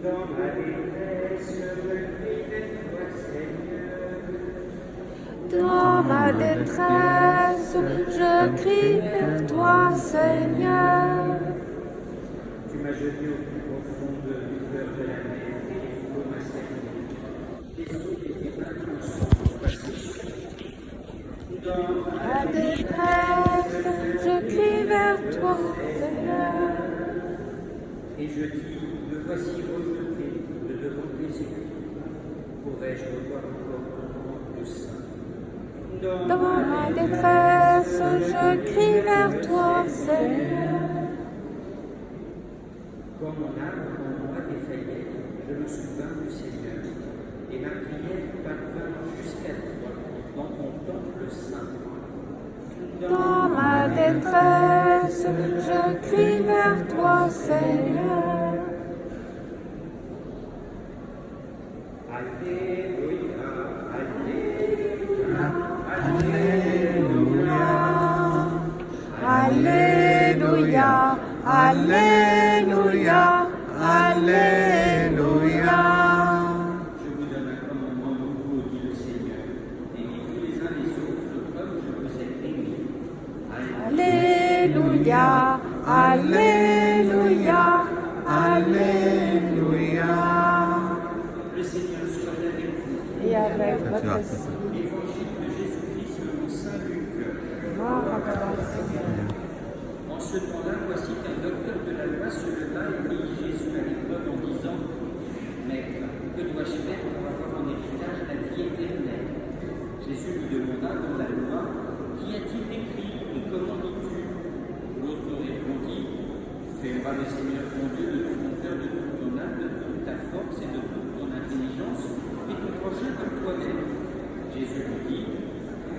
Dans ma détresse, je crie vers toi, Seigneur. Dans ma détresse, je crie vers toi, Seigneur. Tu m'as jeté au plus profond du cœur de la mer et les flots m'assaillent. Les eaux des vins sont passées. Dans Ma détresse, je crie vers toi, Seigneur. Et je dis, me voici rejeté de devant tes yeux. Pourrais-je revoir encore ton temple saint? Dans ma détresse, je crie vers toi, Seigneur. Quand mon âme en moi défaillait, je me souvins du Seigneur, et ma prière parvint jusqu'à toi dans ton temple saint. Dans ma détresse, je crie vers toi, Seigneur. Alléluia, Alléluia, Alléluia, Alléluia, Alléluia. Je vous donne un commandement nouveau, dit le Seigneur. Aimez-vous les uns les autres comme je vous ai aimés. Alléluia, Alléluia, Alléluia. Le Seigneur soit avec vous. Et avec votre esprit. Évangile de Jésus-Christ selon saint Luc. Gloire à toi, Seigneur. En ce temps-là, voici qu'un docteur de la loi se leva et mit Jésus à l'épreuve en disant, Maître, que dois-je faire pour avoir en héritage la vie éternelle? Jésus lui demanda dans la loi, Qu'y a-t-il écrit et comment lis-tu? L'autre répondit, Tu aimeras le Seigneur ton Dieu de tout ton cœur, de toute ton âme, de toute ta force et de toute ton intelligence, et ton prochain comme toi-même. Jésus lui dit,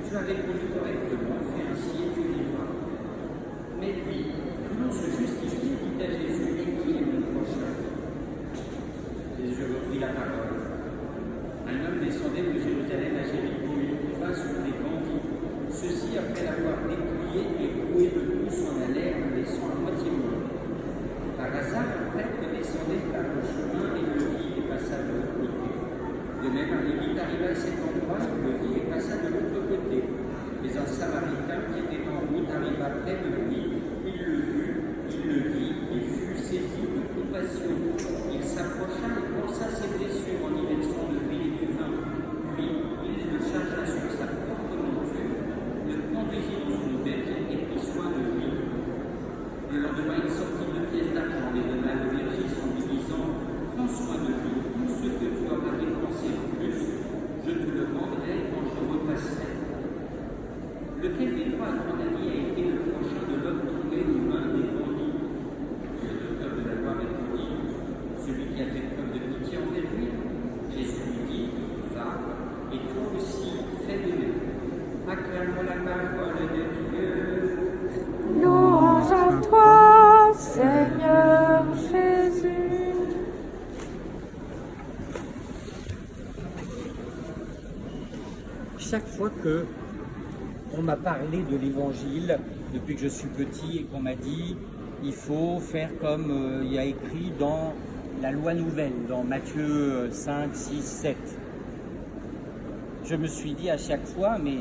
Tu as répondu correctement, fais ainsi et tu vivras. Mais lui, voulant se justifier, dit à Jésus, et qui est mon prochain? Jésus reprit la parole. Un homme descendait de Jérusalem à Jéricho, il trouva sur des bandits. Ceux-ci, après l'avoir dépouillé et roué de tout, s'en allèrent, en laissant à moitié mort. Par hasard, un prêtre descendait par le chemin et le vit et passa de l'autre côté. De même, un Lévite arriva à cet endroit, il le vit et passa de l'autre côté. Mais un Samaritain qui était en route arriva près de lui, il le vit et fut saisi de compassion. Il s'approcha et pansa ses blessures en y versant de l'huile et du vin. Puis il le chargea sur sa propre monture, le conduisit dans une auberge et prit soin de lui. Le lendemain, il sortit 2 pièces d'argent et donna à l'aubergiste en lui disant, Prends soin de lui, tout ce que tu auras dépensé en plus, je te le rendrai quand je repasserai. Lequel des trois, à ton avis, a été le prochain de l'homme tombé aux mains des bandits? Le docteur de la loi répondit, celui qui a fait preuve de pitié envers lui. Jésus lui dit, va, et toi aussi, fais de même. Acclamons la parole de Dieu. Louange à toi, Seigneur Jésus. Chaque fois que on m'a parlé de l'évangile depuis que je suis petit et qu'on m'a dit il faut faire comme il y a écrit dans la loi nouvelle, dans Matthieu 5, 6, 7. Je me suis dit à chaque fois, mais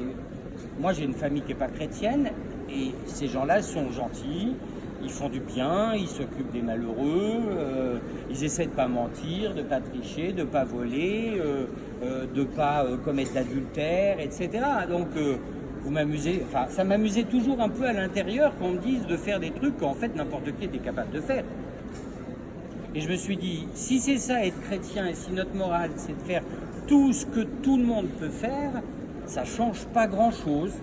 moi j'ai une famille qui n'est pas chrétienne et ces gens-là sont gentils, ils font du bien, ils s'occupent des malheureux, ils essaient de ne pas mentir, de ne pas tricher, de ne pas voler, de ne pas commettre d'adultère, etc. Donc vous m'amusez, enfin ça m'amusait toujours un peu à l'intérieur qu'on me dise de faire des trucs qu'en fait n'importe qui était capable de faire. Et je me suis dit, si c'est ça être chrétien et si notre morale c'est de faire tout ce que tout le monde peut faire, ça change pas grand-chose.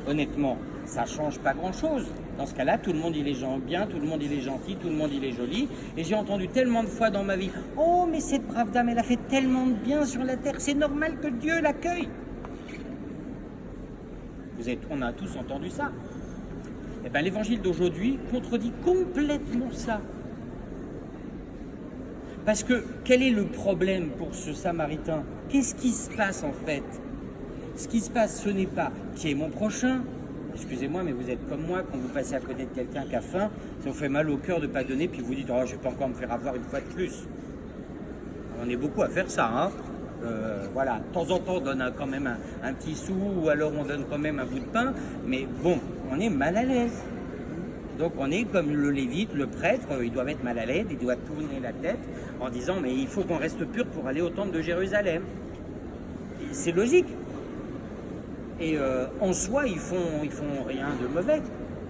Honnêtement, ça change pas grand-chose. Dans ce cas-là, tout le monde il est bien, tout le monde il est gentil, tout le monde il est joli. Et j'ai entendu tellement de fois dans ma vie, oh mais cette brave dame, elle a fait tellement de bien sur la terre, c'est normal que Dieu l'accueille. On a tous entendu ça. Eh bien, l'évangile d'aujourd'hui contredit complètement ça. Parce que quel est le problème pour ce Samaritain? Qu'est-ce qui se passe en fait? Ce qui se passe, ce n'est pas qui est mon prochain. Excusez-moi, mais vous êtes comme moi, quand vous passez à côté de quelqu'un qui a faim, ça vous fait mal au cœur de ne pas donner, puis vous dites, oh, je ne vais pas encore me faire avoir une fois de plus. On est beaucoup à faire ça. Hein. Voilà, de temps en temps on donne quand même un petit sou ou alors on donne quand même un bout de pain, mais bon, on est mal à l'aise. Donc on est comme le lévite, le prêtre, il doit être mal à l'aise, il doit tourner la tête en disant mais il faut qu'on reste pur pour aller au temple de Jérusalem. C'est logique. Et en soi, ils font rien de mauvais.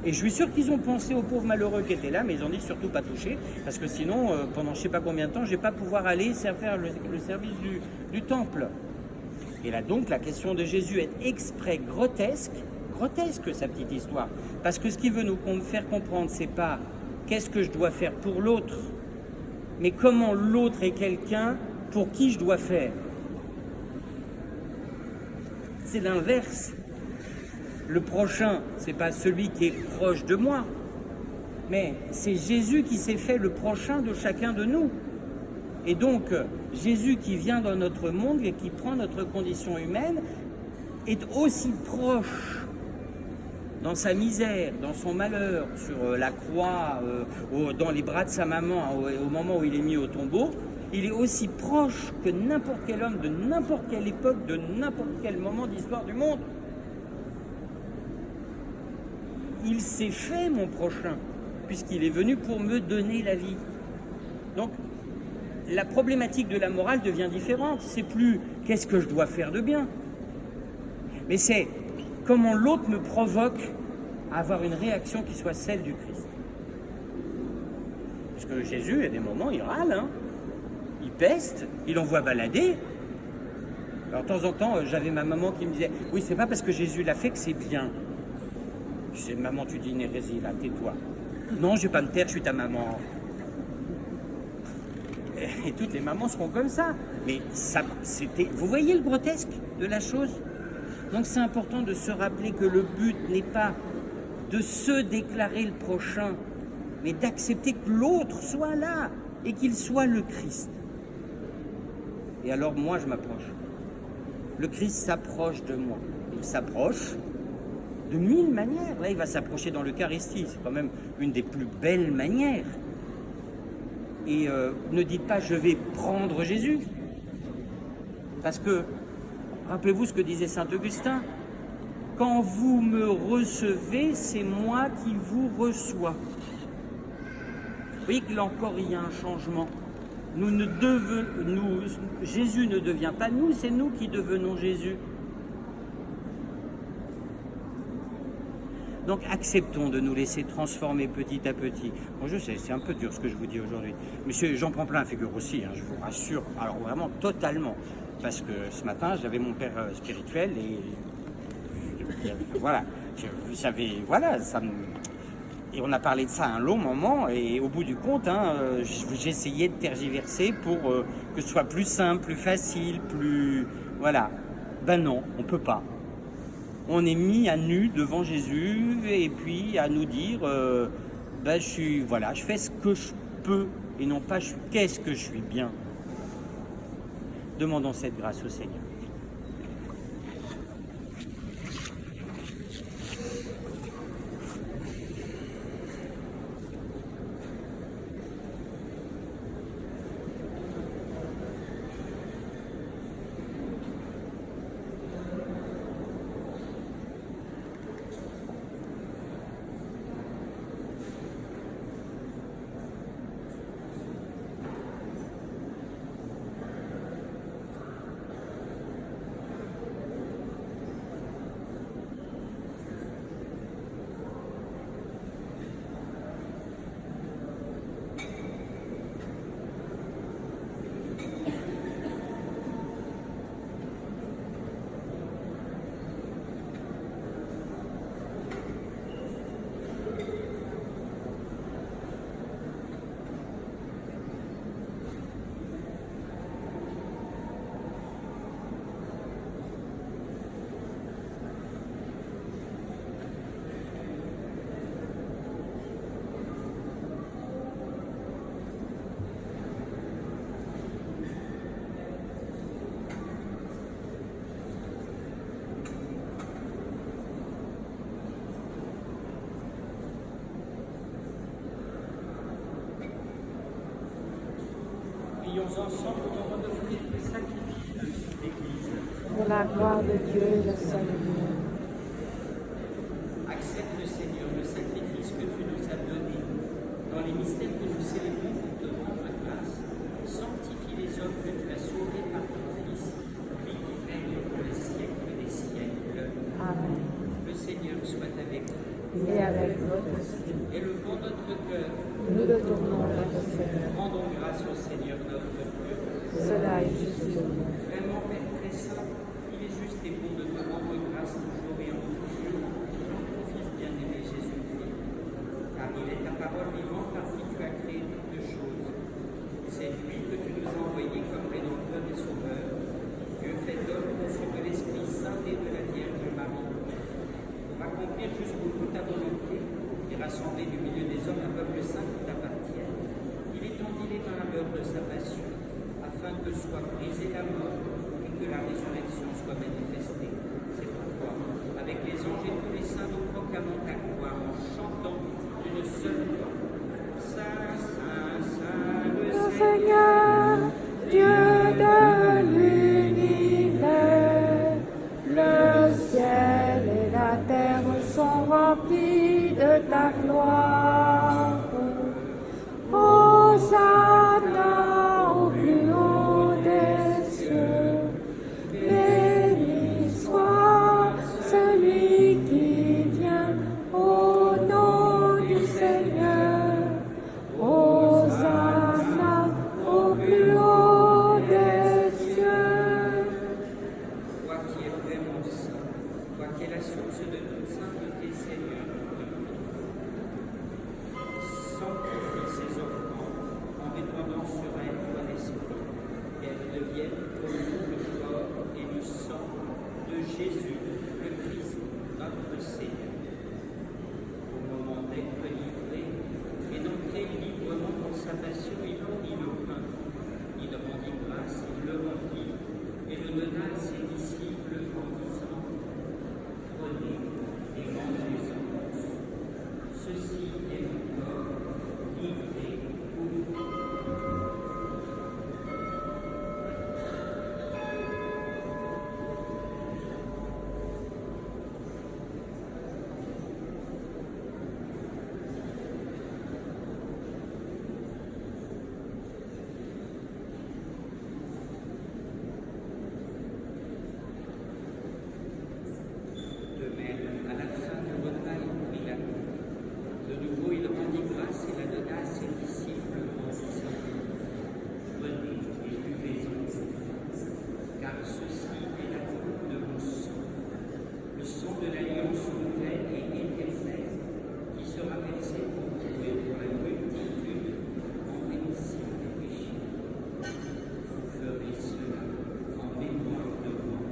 Et je suis sûr qu'ils ont pensé aux pauvres malheureux qui étaient là, mais ils ont dit surtout pas toucher, parce que sinon, pendant je sais pas combien de temps, je vais pas pouvoir aller faire le service du temple. Et là donc, la question de Jésus est exprès grotesque sa petite histoire. Parce que ce qu'il veut nous faire comprendre, c'est pas qu'est-ce que je dois faire pour l'autre, mais comment l'autre est quelqu'un pour qui je dois faire. C'est l'inverse. Le prochain, c'est pas celui qui est proche de moi, mais c'est Jésus qui s'est fait le prochain de chacun de nous. Et donc, Jésus qui vient dans notre monde et qui prend notre condition humaine est aussi proche dans sa misère, dans son malheur, sur la croix, dans les bras de sa maman, au moment où il est mis au tombeau. Il est aussi proche que n'importe quel homme de n'importe quelle époque, de n'importe quel moment d'histoire du monde. Il s'est fait mon prochain, puisqu'il est venu pour me donner la vie. Donc, la problématique de la morale devient différente. C'est plus qu'est-ce que je dois faire de bien, mais c'est comment l'autre me provoque à avoir une réaction qui soit celle du Christ. Parce que Jésus, à des moments, il râle, hein. Il peste, il envoie balader. Alors de temps en temps, j'avais ma maman qui me disait « Oui, c'est pas parce que Jésus l'a fait que c'est bien. » Je disais « Maman, tu dis une hérésie, là, tais-toi. » « Non, je vais pas me taire, je suis ta maman. » Et toutes les mamans seront comme ça. Mais ça, c'était... Vous voyez le grotesque de la chose? Donc c'est important de se rappeler que le but n'est pas de se déclarer le prochain, mais d'accepter que l'autre soit là et qu'il soit le Christ. Et alors moi je m'approche. Le Christ s'approche de moi. Il s'approche de 1000 manières. Là il va s'approcher dans l'Eucharistie. C'est quand même une des plus belles manières. Et ne dites pas je vais prendre Jésus. Parce que, rappelez-vous ce que disait saint Augustin, quand vous me recevez, c'est moi qui vous reçois. Vous voyez que là encore il y a un changement. Jésus ne devient pas nous, c'est nous qui devenons Jésus. Donc acceptons de nous laisser transformer petit à petit. Bon, je sais, c'est un peu dur ce que je vous dis aujourd'hui. Monsieur, j'en prends plein la figure aussi, hein, je vous rassure. Alors vraiment, totalement. Parce que ce matin, j'avais mon père spirituel et voilà. Vous savez, voilà, et on a parlé de ça un long moment et au bout du compte, hein, j'essayais de tergiverser pour que ce soit plus simple, plus facile, plus... Voilà. Ben non, on peut pas. On est mis à nu devant Jésus et puis à nous dire ben je fais ce que je peux et non pas qu'est-ce que je suis bien. Demandons cette grâce au Seigneur. Allons ensemble nous redonner le sacrifice de l'Église. Pour la gloire de Dieu et le salut du monde. Accepte, Seigneur, le sacrifice que tu nous as donné dans les mystères que nous célébrons pour te rendre grâce. Sanctifie les hommes que tu as sauvés par ton Fils, lui qui règne pour les siècles des siècles. Amen. Le Seigneur soit avec vous. Il est avec votre esprit. Élevons notre cœur. Nous le tournons vers le Seigneur. Rendons grâce au Seigneur notre Dieu. Cela est juste de nous. Vraiment, Père très saint, il est juste et bon de te rendre grâce toujours et en tout lieu, dans ton Fils bien-aimé Jésus-Christ. Car il est ta parole vivante par qui tu as créé toutes choses. C'est lui que tu nous as envoyé comme Rédempteur et Sauveur. Dieu fait d'homme conçu de l'Esprit Saint et de la Vierge Marie. Pour accomplir jusqu'au bout ta volonté et rassembler du milieu des hommes un peuple saint qui t'appartienne, il étendit les malheurs de sa passion, afin que soit brisée la mort et que la résurrection soit manifestée. C'est pourquoi, avec les anges et tous les saints, nous proclamons ta gloire en chantant d'une seule voix. Saint, Saint, Saint, le Seigneur, Dieu de l'univers, le ciel et la terre sont remplis de ta gloire. Hosanna au plus haut des cieux, béni soit celui qui vient au nom du Seigneur. Hosanna au plus haut des cieux. Toi qui es vraiment saint, toi qui es la source de toute sainteté, Seigneur, sanctifie ces offrandes en répandant sur elles ton esprit, qu'elles deviennent pour nous le corps et le sang de Jésus, le Christ, notre Seigneur. Au moment d'être livré et d'entrer librement dans sa passion, il prit le pain, il rendit grâce, il le rompit et le donna à ses disciples en disant: Prenez et mangez-en tous. Ceci est mon corps livré pour vous. De même, à la fin du repas, il prit la coupe. De nouveau, il rendit grâce et la donna à ses disciples en disant: Prenez et buvez-en tous, car ceci est la coupe de mon sang, le sang de l'alliance nouvelle et éternelle, qui sera versé pour vous et pour la multitude en rémission des péchés. Vous ferez cela en mémoire de moi.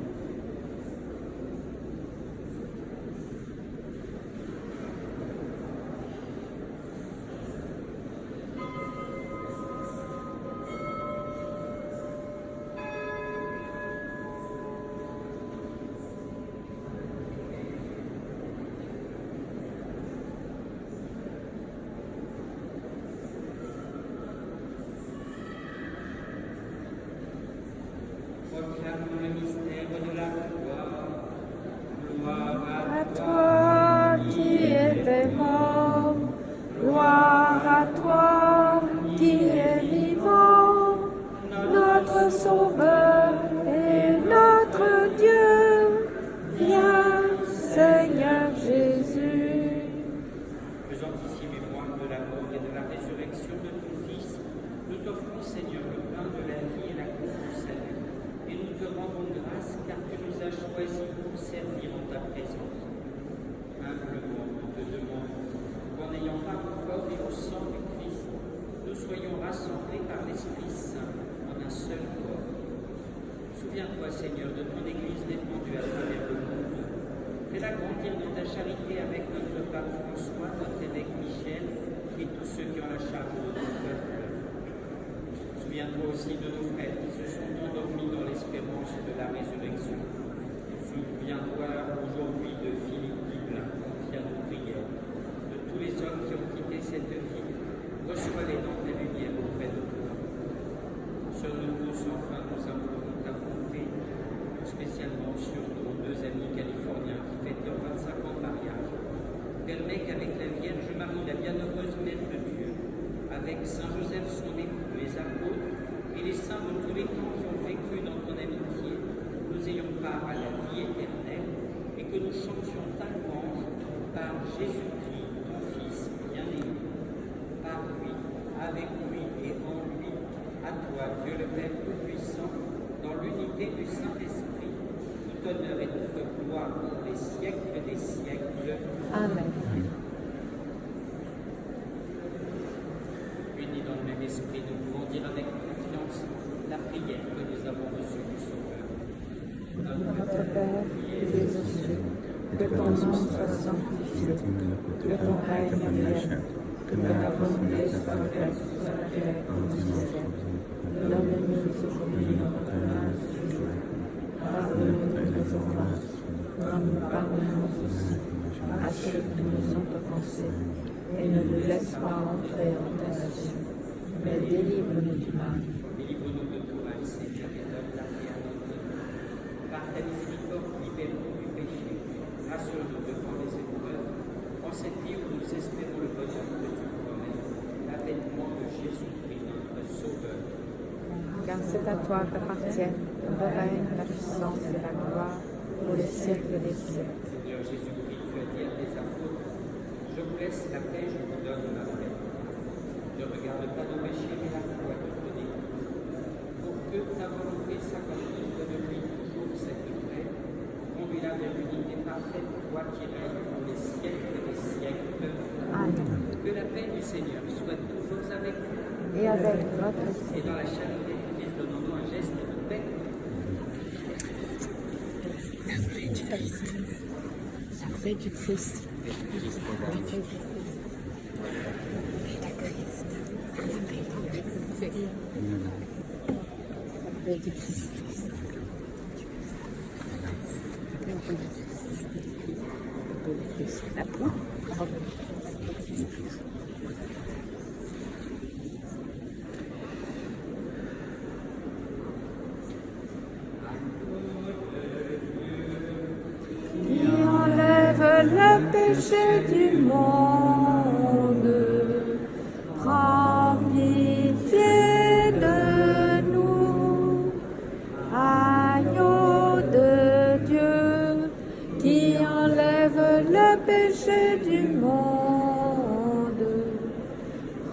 Proclame le mystère de la foi. Gloire À à toi toi qui étais mort, gloire à toi qui es vivant, notre Sauveur et notre Dieu. Viens, Seigneur Jésus. Faisant ici mémoire de la mort et de la résurrection de ton Fils, nous t'offrons, Seigneur, le pain de la vie et la coupe du salut. Et nous te rendons grâce car tu nous as choisis pour servir en ta présence. Humblement, nous te demandons qu'en n'ayant pas au corps et au sang du Christ, nous soyons rassemblés par l'Esprit Saint en un seul corps. Souviens-toi, Seigneur, de ton Église répandue à travers le monde. Fais-la grandir dans ta charité avec notre pape François, notre évêque Michel et tous ceux qui ont la charge de ton peuple. Souviens-toi aussi de nos frères qui se sont endormis dans l'espérance de la résurrection. Souviens-toi aujourd'hui de Philippe Dublin, confié à nos prières, de tous les hommes qui ont quitté cette vie. Reçois-les dans ta lumière auprès de toi. Ce permet qu'avec la Vierge Marie, la bienheureuse Mère de Dieu, avec Saint Joseph son époux, les apôtres et les saints de tous les temps qui ont vécu dans ton amitié, nous ayons part à la vie éternelle et que nous chantions ta louange par Jésus-Christ, ton Fils bien-aimé, par lui, avec lui et en lui, à toi, Dieu le Père Tout-Puissant, dans l'unité du Saint-Esprit, tout honneur et toute gloire pour les siècles des siècles. Amen. Unis dans le même esprit, nous pouvons dire avec confiance la prière que nous avons reçue du Sauveur. Notre Père, qui es aux cieux, que ton nom soit sanctifié, que ton règne vienne, que ta volonté soit faite sur la terre comme au ciel. Donne-nous aujourd'hui notre pain quotidien. Pardonne-nous nos offenses, comme nous pardonnons aussi à ceux qui nous ont offensés. Et ne nous laisse pas entrer en tentation, mais délivre-nous du mal. Délivre-nous de tout mal, Seigneur, et donne la paix à notre vie. Par ta miséricorde, libère-nous du péché. Rassure-nous devant les épreuves. En cette vie où nous espérons le bonheur que tu promets, l'avènement de Jésus-Christ, notre Sauveur. Car c'est à toi qu'appartiennent le règne, la puissance et la gloire pour les siècles des siècles. Seigneur Jésus-Christ, tu as dit à tes apôtres, je vous laisse la paix, je vous donne ma paix. Ne regarde pas nos péchés, mais la foi de ton Église. Pour que ta volonté s'accomplisse, donne-lui toujours cette paix. Conduis-la vers l'unité parfaite, toi qui règnes pour les siècles des siècles. Amen. Que la paix du Seigneur soit toujours avec vous. Et avec votre Et esprit. dans la charité de Christ, donnons-nous un geste de paix. La paix du Christ. La paix du Christ. La paix. Qui enlève le péché du monde, prends pitié de nous. Agneau de Dieu, qui enlève le péché du monde,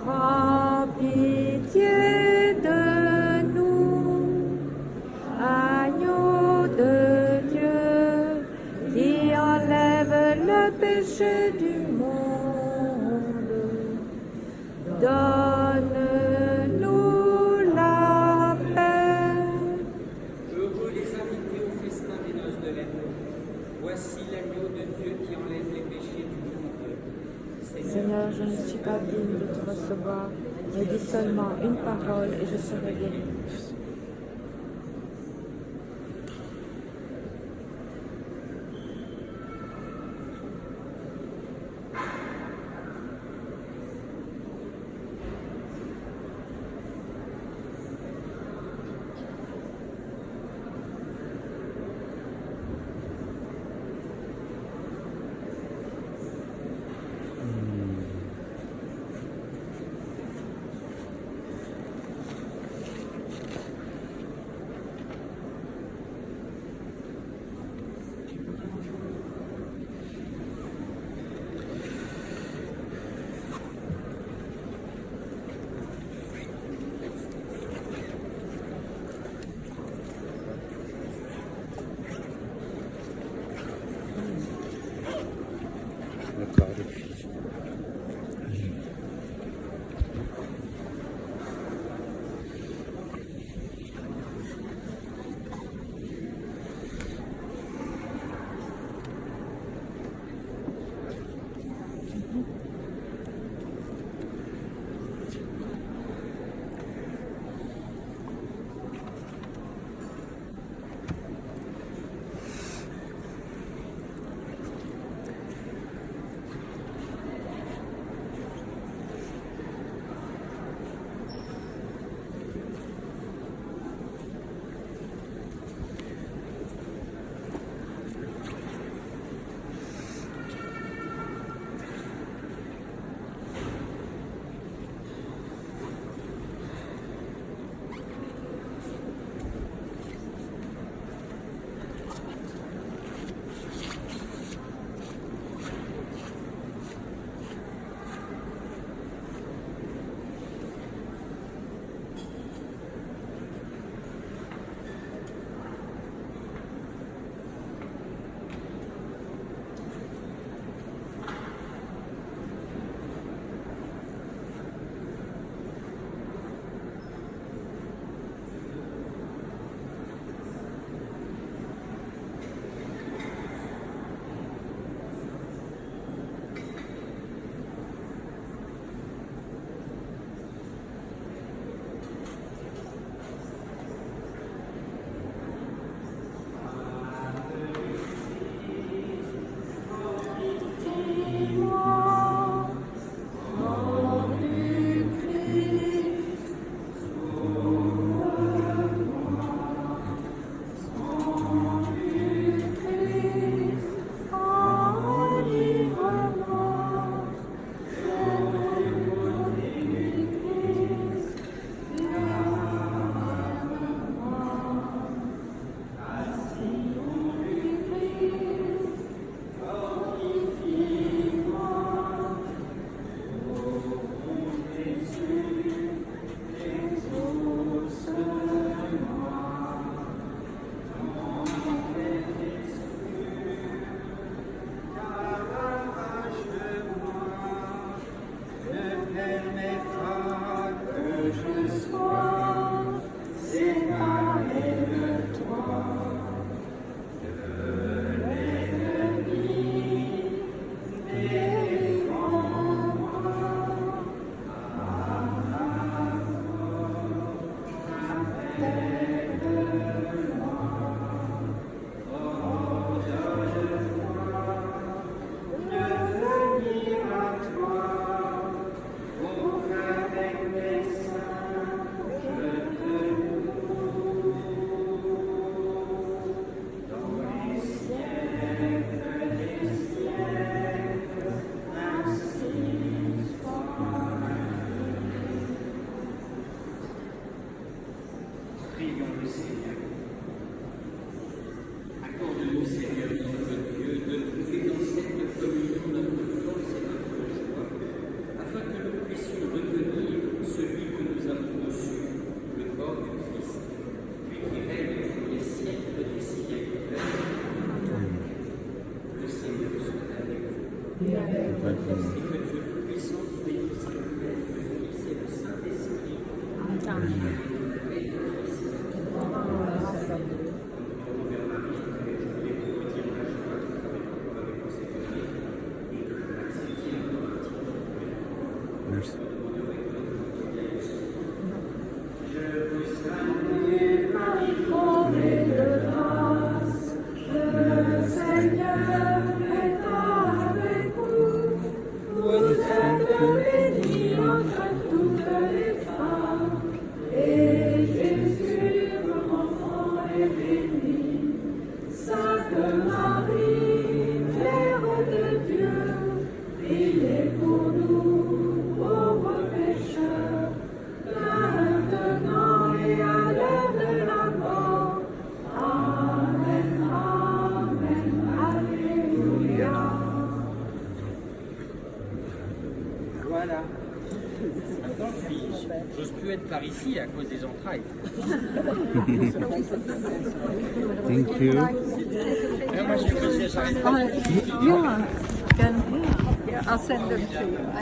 prends pitié de nous. Agneau de Dieu, qui enlève le péché du monde, donne-nous la paix. Heureux les invités au festin des noces de l'agneau. Voici l'agneau de Dieu qui enlève les péchés du monde. Seigneur, je ne suis pas digne de te recevoir, mais dis seulement une parole et je serai guéri. Pas pour moi. et que Dieu puissant bénisse le Père, le Fils et le Saint-Esprit. Merci. Voilà. Maintenant, j'ose plus être par ici à cause des entrailles. Thank you. Moi, j'arrête pas. Yeah, I'll send them to you.